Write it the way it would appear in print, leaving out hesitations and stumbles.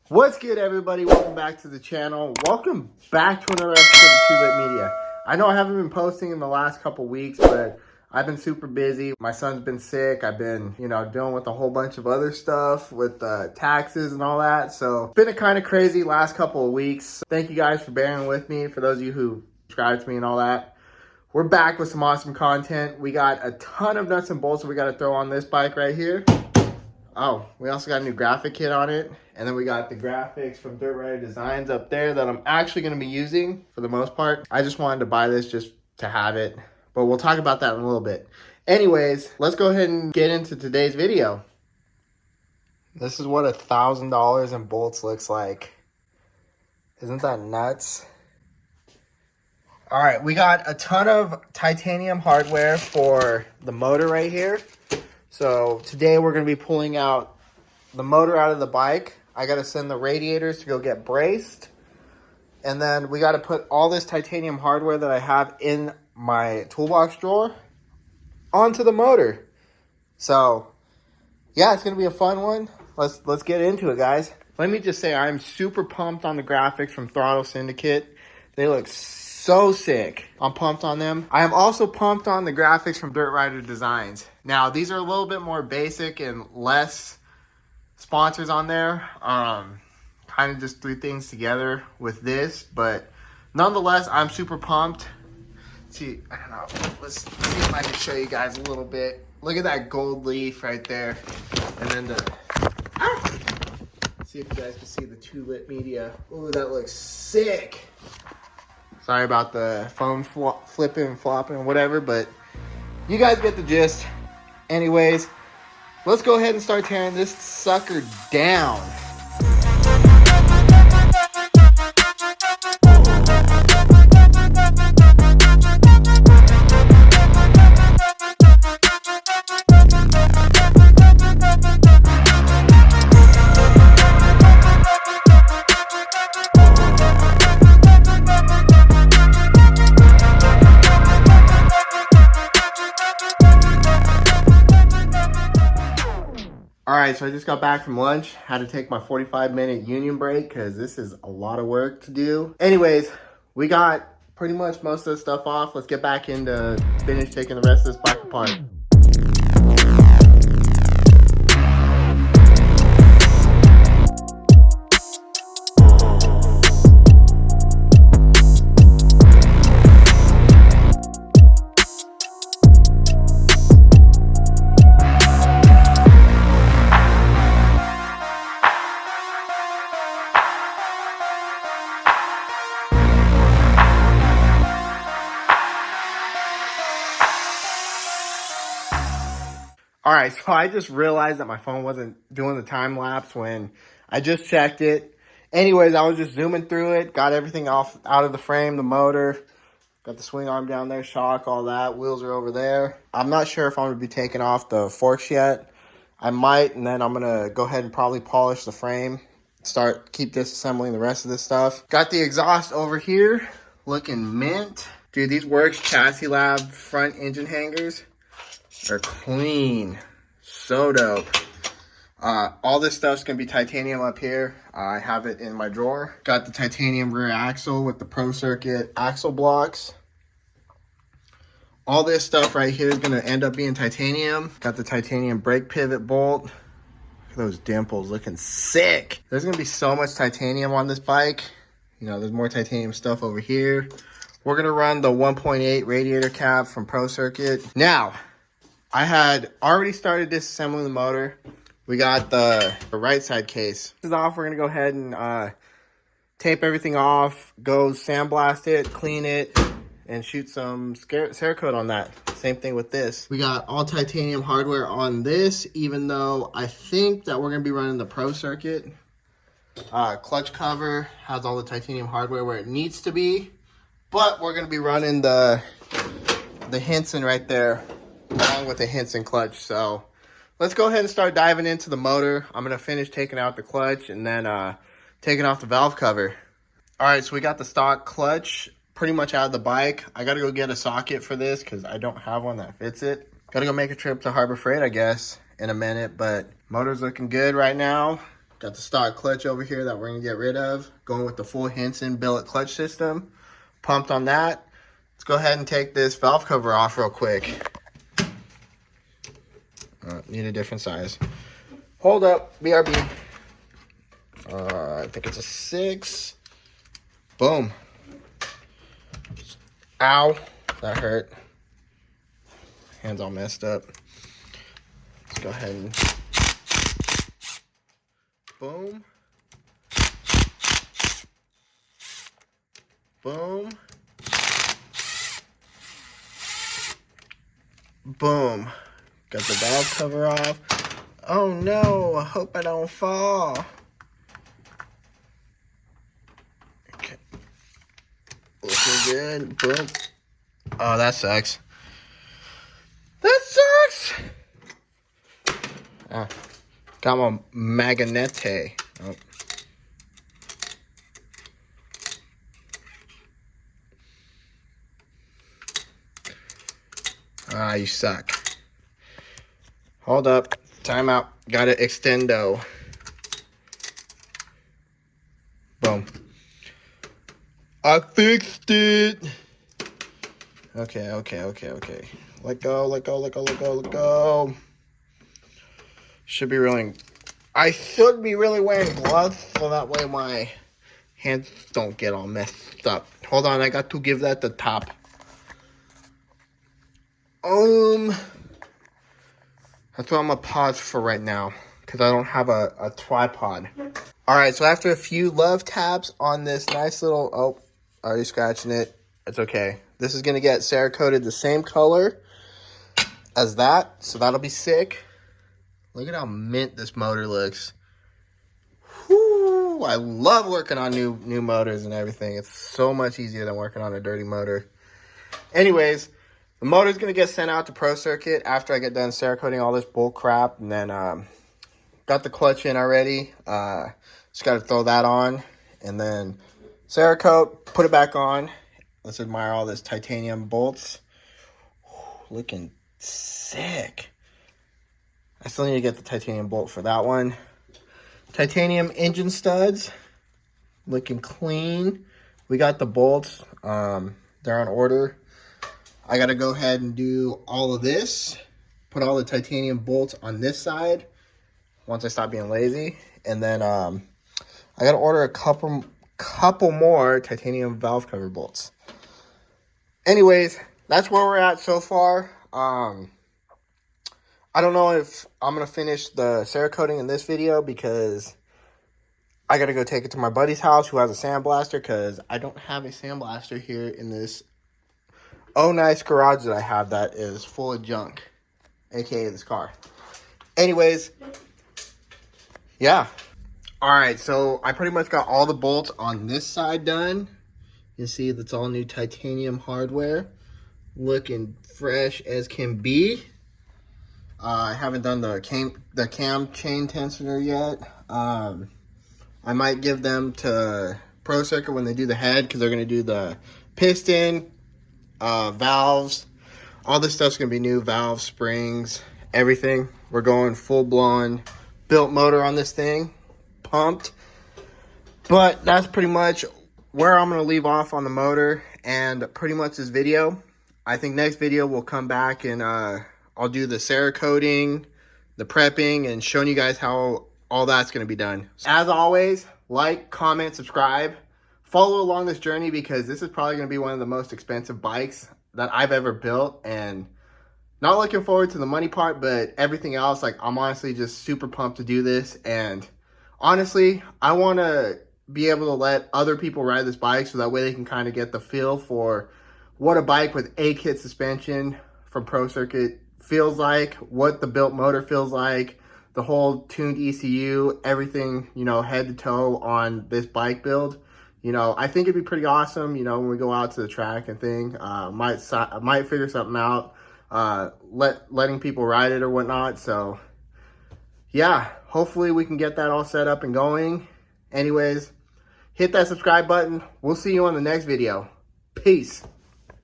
What's good, everybody? Welcome back to the channel. Welcome back to another episode of Too Lit Media. I know I haven't been posting in the last couple weeks, but I've been super busy. My son's been sick. I've been, dealing with a whole bunch of other stuff with taxes and all that. So it's been a kind of crazy last couple of weeks. Thank you guys for bearing with me. For those of you who subscribe to me and all that. We're back with some awesome content. We got a ton of nuts and bolts that we got to throw on this bike right here. Oh, we also got a new graphic kit on it. And then we got the graphics from Dirt Rider Designs up there that I'm actually going to be using for the most part. I just wanted to buy this just to have it. But we'll talk about that in a little bit. Anyways, let's go ahead and get into today's video. This is what $1,000 in bolts looks like. Isn't that nuts? All right, we got a ton of titanium hardware for the motor right here. So today we're going to be pulling out the motor out of the bike. I got to send the radiators to go get braced. And then we got to put all this titanium hardware that I have in my toolbox drawer onto the motor. So yeah, it's going to be a fun one. Let's get into it, guys. Let me just say I'm super pumped on the graphics from Throttle Syndicate. They look so sick. I'm pumped on them. I am also pumped on the graphics from Dirt Rider Designs. Now, these are a little bit more basic and less sponsors on there. Kind of just threw things together with this, but nonetheless, I'm super pumped. See, I don't know. Let's see if I can show you guys a little bit. Look at that gold leaf right there. And then see if you guys can see the Too Lit Media. Ooh, that looks sick. Sorry about the phone flipping and flopping and whatever, but you guys get the gist. Anyways, let's go ahead and start tearing this sucker down. Alright, so I just got back from lunch. Had to take my 45-minute union break because this is a lot of work to do. Anyways, we got pretty much most of the stuff off. Let's get back into finish taking the rest of this bike apart. All right, so I just realized that my phone wasn't doing the time lapse when I just checked it. Anyways, I was just zooming through it, got everything out of the frame, the motor, got the swing arm down there, shock, all that. Wheels are over there. I'm not sure if I'm going to be taking off the forks yet. I might, and then I'm going to go ahead and probably polish the frame, keep disassembling the rest of this stuff. Got the exhaust over here, looking mint. Dude, these Works Chassis Lab front engine hangers are clean. So dope. All this stuff's gonna be titanium up here. I have it in my drawer. Got the titanium rear axle with the Pro Circuit axle blocks. All this stuff right here is gonna end up being titanium. Got the titanium brake pivot bolt. Look at those dimples, looking sick. There's gonna be so much titanium on this bike. There's more titanium stuff over here. We're gonna run the 1.8 radiator cap from Pro Circuit. Now, I had already started disassembling the motor. We got the right side case. This is off. We're going to go ahead and tape everything off, go sandblast it, clean it, and shoot some Cerakote on that. Same thing with this. We got all titanium hardware on this, even though I think that we're going to be running the Pro Circuit. Clutch cover has all the titanium hardware where it needs to be, but we're going to be running the Henson right there, along with the Henson clutch. So let's go ahead and start diving into the motor. I'm going to finish taking out the clutch and then taking off the valve cover. All right, so we got the stock clutch pretty much out of the bike. I got to go get a socket for this because I don't have one that fits it. Got to go make a trip to Harbor Freight, I guess, in a minute, but motor's looking good right now. Got the stock clutch over here that we're going to get rid of. Going with the full Henson billet clutch system. Pumped on that. Let's go ahead and take this valve cover off real quick. Need a different size. Hold up, BRB. I think it's a 6. Boom. Ow, that hurt. Hands all messed up. Let's go ahead and boom. Boom. Boom. Got the valve cover off. Oh no, I hope I don't fall. Okay. Looking good. Boom. Oh, that sucks. That sucks! Got my magnet. Oh. You suck. Hold up. Time out. Got it extendo. Boom. I fixed it. Okay. Let go. I should be really wearing gloves so that way my hands don't get all messed up. Hold on, I got to give that the top. That's what I'm gonna pause for right now because I don't have a tripod. All right, so after a few love taps on this nice little, oh, already scratching it. It's okay. This is gonna get Cerakoted the same color as that, so that'll be sick. Look at how mint this motor looks. Whoo, I love working on new motors and everything. It's so much easier than working on a dirty motor. Anyways, the motor's going to get sent out to Pro Circuit after I get done Cerakoting all this bull crap. And then got the clutch in already. Just got to throw that on. And then Cerakote, put it back on. Let's admire all this titanium bolts. Looking sick. I still need to get the titanium bolt for that one. Titanium engine studs. Looking clean. We got the bolts. They're on order. I got to go ahead and do all of this. Put all the titanium bolts on this side. Once I stop being lazy. And then I got to order a couple more titanium valve cover bolts. Anyways, that's where we're at so far. I don't know if I'm going to finish the Cerakoting in this video because I got to go take it to my buddy's house who has a sandblaster because I don't have a sandblaster here in this nice garage that I have that is full of junk, aka this car. Anyways, yeah. All right, so I pretty much got all the bolts on this side done. You see that's all new titanium hardware. Looking fresh as can be. I haven't done the cam chain tensioner yet. I might give them to Pro Circuit when they do the head because they're going to do the piston, valves. All this stuff's going to be new. Valves, springs, everything. We're going full-blown built motor on this thing. Pumped. But that's pretty much where I'm going to leave off on the motor and pretty much this video. I think next video we'll come back and I'll do the Cerakoting, the prepping, and showing you guys how all that's going to be done. As always, like, comment, subscribe. Follow along this journey because this is probably going to be one of the most expensive bikes that I've ever built. And not looking forward to the money part, but everything else, like I'm honestly just super pumped to do this. And honestly, I want to be able to let other people ride this bike so that way they can kind of get the feel for what a bike with A-kit suspension from Pro Circuit feels like, what the built motor feels like, the whole tuned ECU, everything, you know, head to toe on this bike build. You know, I think it'd be pretty awesome, you know, when we go out to the track and thing. Might figure something out, letting people ride it or whatnot. So, yeah, hopefully we can get that all set up and going. Anyways, hit that subscribe button. We'll see you on the next video. Peace.